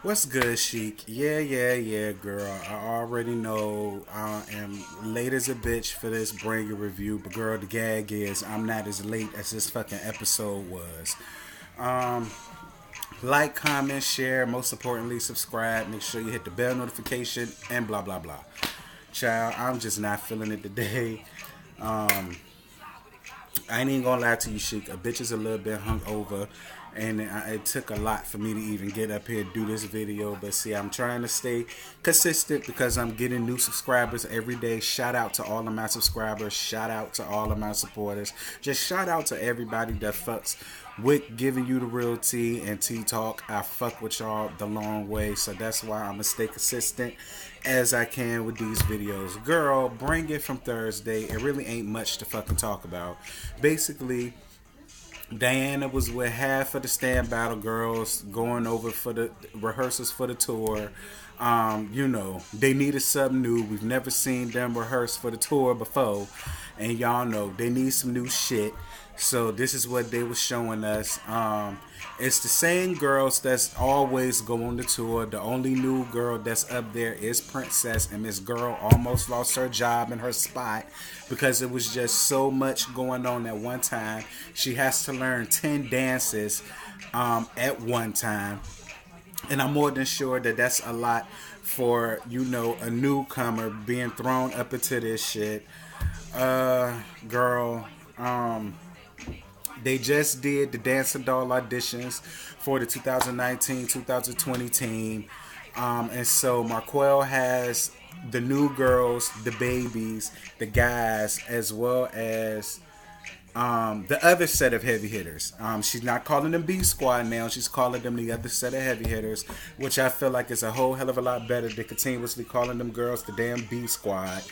What's good, Chic? Yeah, girl. I already know I am late as a bitch for this bring a review, but girl, the gag is I'm not as late as this fucking episode was. Um, like, comment, share, most importantly, subscribe. Make sure you hit the bell notification and blah blah blah. Child, I'm just not feeling it today. Um, I ain't even gonna lie to you, Chic. A bitch is a little bit hungover, and it took a lot for me to even get up here and do this video. But see, I'm trying to stay consistent because I'm getting new subscribers every day. Shout out to all of my subscribers. Shout out to all of my supporters. Just shout out to everybody that fucks with giving you the real tea and tea talk. I fuck with y'all the long way, so that's why I'm gonna stay consistent as I can with these videos. Girl, bring it from Thursday. It really ain't much to fucking talk about. Basically, Dianna was with half of the stand battle girls going over for the rehearsals for the tour. They needed something new. We've never seen them rehearse for the tour before. And y'all know they need some new shit. So this is what they were showing us. It's the same girls that's always go on the tour. The only new girl that's up there is Princess, and Miss Girl almost lost her job and her spot because it was just so much going on at one time. She has to learn 10 dances at one time. And I'm more than sure that that's a lot for, a newcomer being thrown up into this shit. Girl, they just did the Dancing Doll auditions for the 2019-2020 team. And so Marquell has the new girls, the babies, the guys, as well as the other set of heavy hitters. She's not calling them B Squad now. She's calling them the other set of heavy hitters, which I feel like is a whole hell of a lot better than continuously calling them girls the damn B Squad.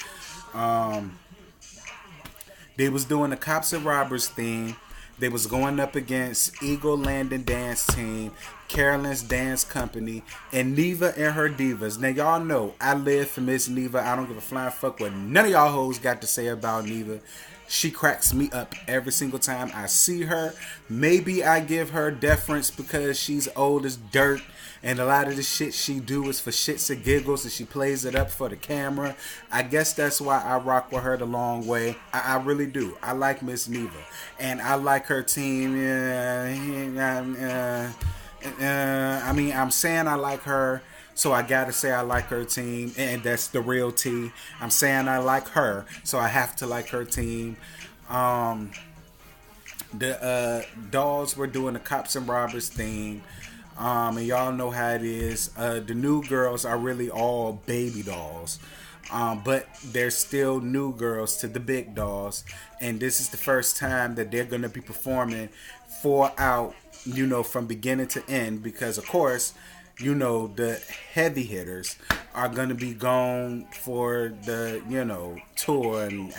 They was doing the Cops and Robbers theme. They was going up against Eagle Landing Dance Team, Carolyn's Dance Company, and Neva and her divas. Now y'all know I live for Miss Neva. I don't give a flying fuck what none of y'all hoes got to say about Neva. She cracks me up every single time I see her. Maybe I give her deference because she's old as dirt, and a lot of the shit she do is for shits and giggles, and she plays it up for the camera. I guess that's why I rock with her the long way. I really do. I like Miss Neva, and I like her team. I'm saying I like her, so I gotta say I like her team, and that's the real T. I'm saying I like her, so I have to like her team. The dolls were doing the Cops and Robbers theme. And y'all know how it is. The new girls are really all baby dolls. But they're still new girls to the big dolls. And this is the first time that they're going to be performing 4 out, from beginning to end. Because, of course, the heavy hitters are going to be gone for the, tour and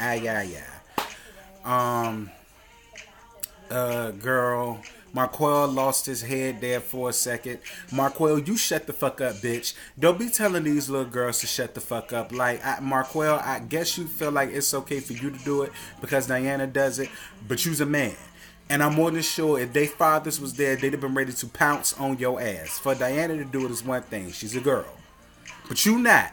girl. Marquell lost his head there for a second. Marquell, you shut the fuck up, bitch. Don't be telling these little girls to shut the fuck up. Marquell, I guess you feel like it's okay for you to do it because Dianna does it, but you's a man. And I'm more than sure if they fathers was there, they'd have been ready to pounce on your ass. For Dianna to do it is one thing. She's a girl. But you not.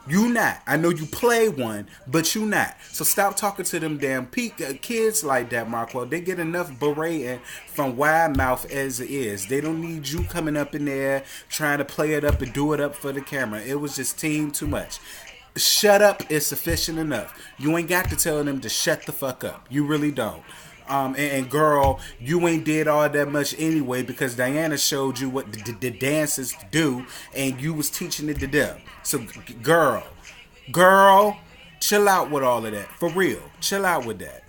You not. I know you play one, but you not. So stop talking to them damn kids like that, Marquell. They get enough berating from wide mouth as it is. They don't need you coming up in there trying to play it up and do it up for the camera. It was just team too much. Shut up is sufficient enough. You ain't got to tell them to shut the fuck up. You really don't. And girl, you ain't did all that much anyway because Dianna showed you what the dances do, and you was teaching it to them. So, girl, chill out with all of that. For real, chill out with that.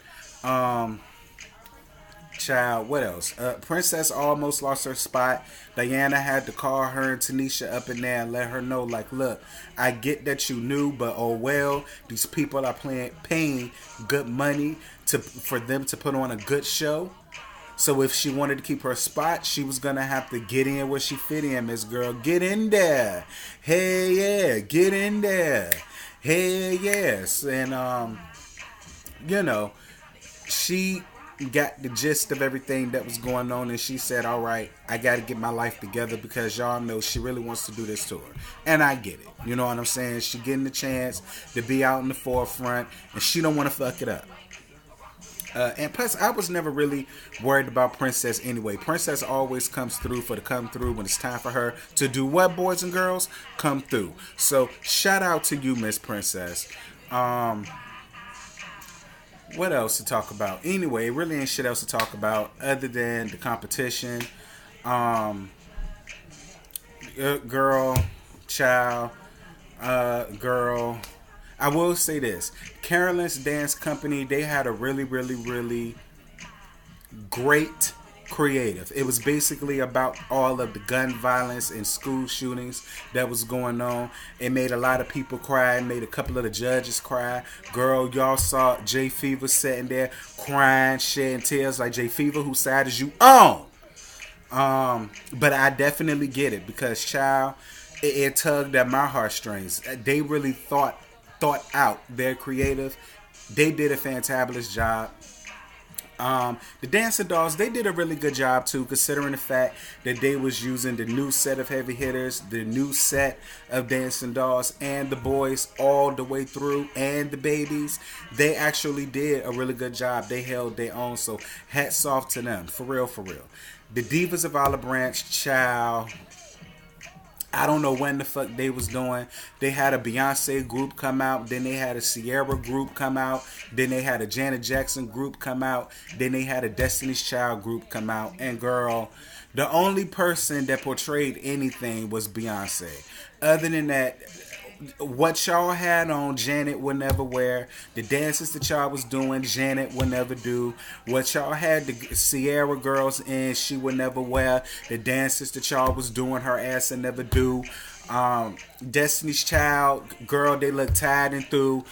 Child, what else? Princess almost lost her spot. Dianna had to call her and Tanisha up in there and let her know, like, look, I get that you knew, but oh well, these people are paying good money for them to put on a good show. So if she wanted to keep her spot, she was gonna have to get in where she fit in, Miss Girl. Get in there. Hey yeah, get in there. Hey yes. And she got the gist of everything that was going on, and she said, all right, I got to get my life together because y'all know she really wants to do this tour. And I get it. You know what I'm saying? She getting the chance to be out in the forefront, and she don't want to fuck it up. And plus, I was never really worried about Princess anyway. Princess always comes through for the come through when it's time for her to do what, boys and girls? Come through. So, shout out to you, Miss Princess. What else to talk about? Anyway, really ain't shit else to talk about other than the competition. Girl, child, girl. I will say this. Carolyn's Dance Company, they had a really, really, really great creative. It was basically about all of the gun violence and school shootings that was going on. It made a lot of people cry. It made a couple of the judges cry. Girl, y'all saw Jay Fever sitting there crying, shedding tears like Jay Fever, whose side is you on? But I definitely get it because, child, it tugged at my heartstrings. They really thought out their creative. They did a fantabulous job. The Dancing Dolls, they did a really good job too, considering the fact that they was using the new set of heavy hitters, the new set of Dancing Dolls, and the boys all the way through, and the babies. They actually did a really good job. They held their own, so hats off to them, for real, for real. The Divas of Olive Branch, child, I don't know when the fuck they was doing. They had a Beyonce group come out. Then they had a Sierra group come out. Then they had a Janet Jackson group come out. Then they had a Destiny's Child group come out. And girl, the only person that portrayed anything was Beyonce. Other than that, what y'all had on, Janet would never wear. The dances that y'all was doing, Janet would never do. What y'all had the Sierra girls in, she would never wear. The dances that y'all was doing, her ass would never do. Destiny's Child, girl, they look tired and through.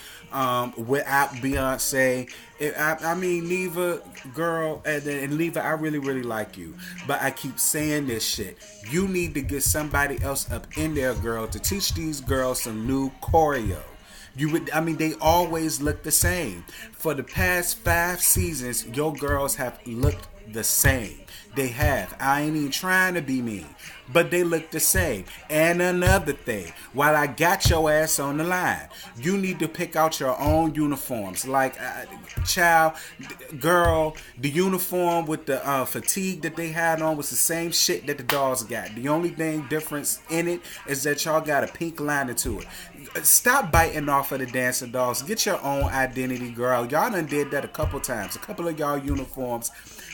Without Beyonce, I mean, Neva, girl, and Neva, I really, really like you, but I keep saying this shit. You need to get somebody else up in there, girl, to teach these girls some new choreo. They always look the same. For the past 5 seasons, your girls have looked the same. They have. I ain't even trying to be mean, but they look the same. And another thing, while I got your ass on the line, you need to pick out your own uniforms. Like, child, girl, the uniform with the fatigue that they had on was the same shit that the dolls got. The only thing difference in it is that y'all got a pink lining to it. Stop biting off of the Dancing Dolls. Get your own identity, girl. Y'all done did that a couple times. A couple of y'all uniforms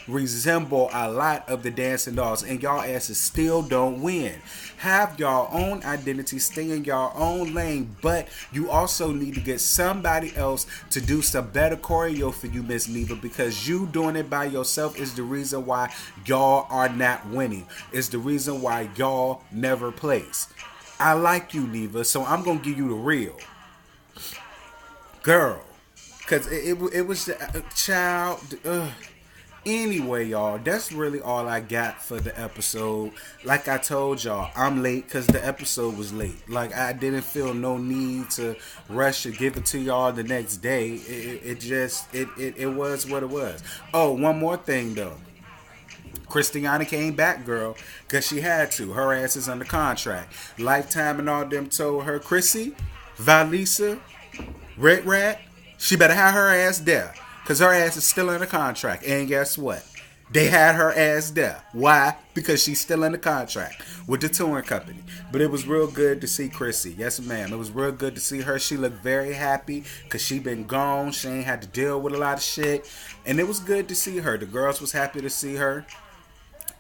resemble a lot of the Dancing Dolls, and y'all asses still don't win. Have y'all own identity, stay in y'all own lane, but you also need to get somebody else to do some better choreo for you, Miss Neva, because you doing it by yourself is the reason why y'all are not winning. It's the reason why y'all never place. I like you, Neva, so I'm gonna give you the real girl, because it was the child. Anyway, y'all, that's really all I got for the episode. Like I told y'all, I'm late because the episode was late. Like, I didn't feel no need to rush to give it to y'all the next day. It was what it was. Oh, one more thing, though. Christiana came back, girl, because she had to. Her ass is under contract. Lifetime and all them told her, Chrissy, Valisa, Red Rat, she better have her ass there. Because her ass is still under contract. And guess what? They had her ass there. Why? Because she's still under contract with the touring company. But it was real good to see Chrissy. Yes, ma'am. It was real good to see her. She looked very happy because she been gone. She ain't had to deal with a lot of shit. And it was good to see her. The girls was happy to see her.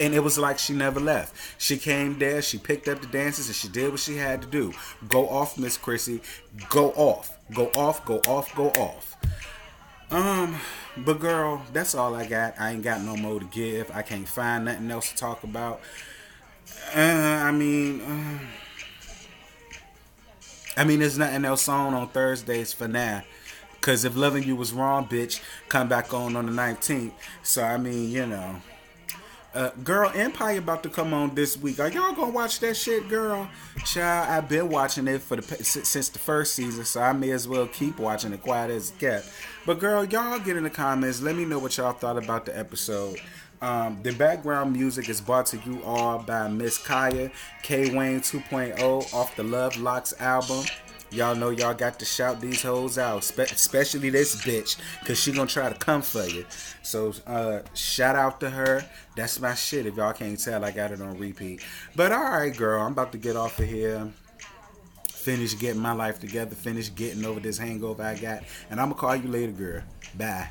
And it was like she never left. She came there, she picked up the dances, and she did what she had to do. Go off, Miss Chrissy. Go off. Go off, go off, go off. But girl, that's all I got. I ain't got no more to give. I can't find nothing else to talk about. There's nothing else on Thursdays for now. Cause if Loving You Was Wrong, bitch, come back on the 19th. So Girl, Empire about to come on this week. Are y'all gonna watch that shit, girl? Child, I've been watching it since the first season, so I may as well keep watching it quiet as kept. But girl, y'all get in the comments. Let me know what y'all thought about the episode. The background music is brought to you all by Miss KHIA, K Wayne 2.0 off the LOVELOCKS album. Y'all know y'all got to shout these hoes out, especially this bitch, because she gonna try to come for you. So shout out to her. That's my shit. If y'all can't tell, I got it on repeat. But alright, girl, I'm about to get off of here. Finish getting my life together. Finish getting over this hangover I got. And I'm gonna call you later, girl. Bye.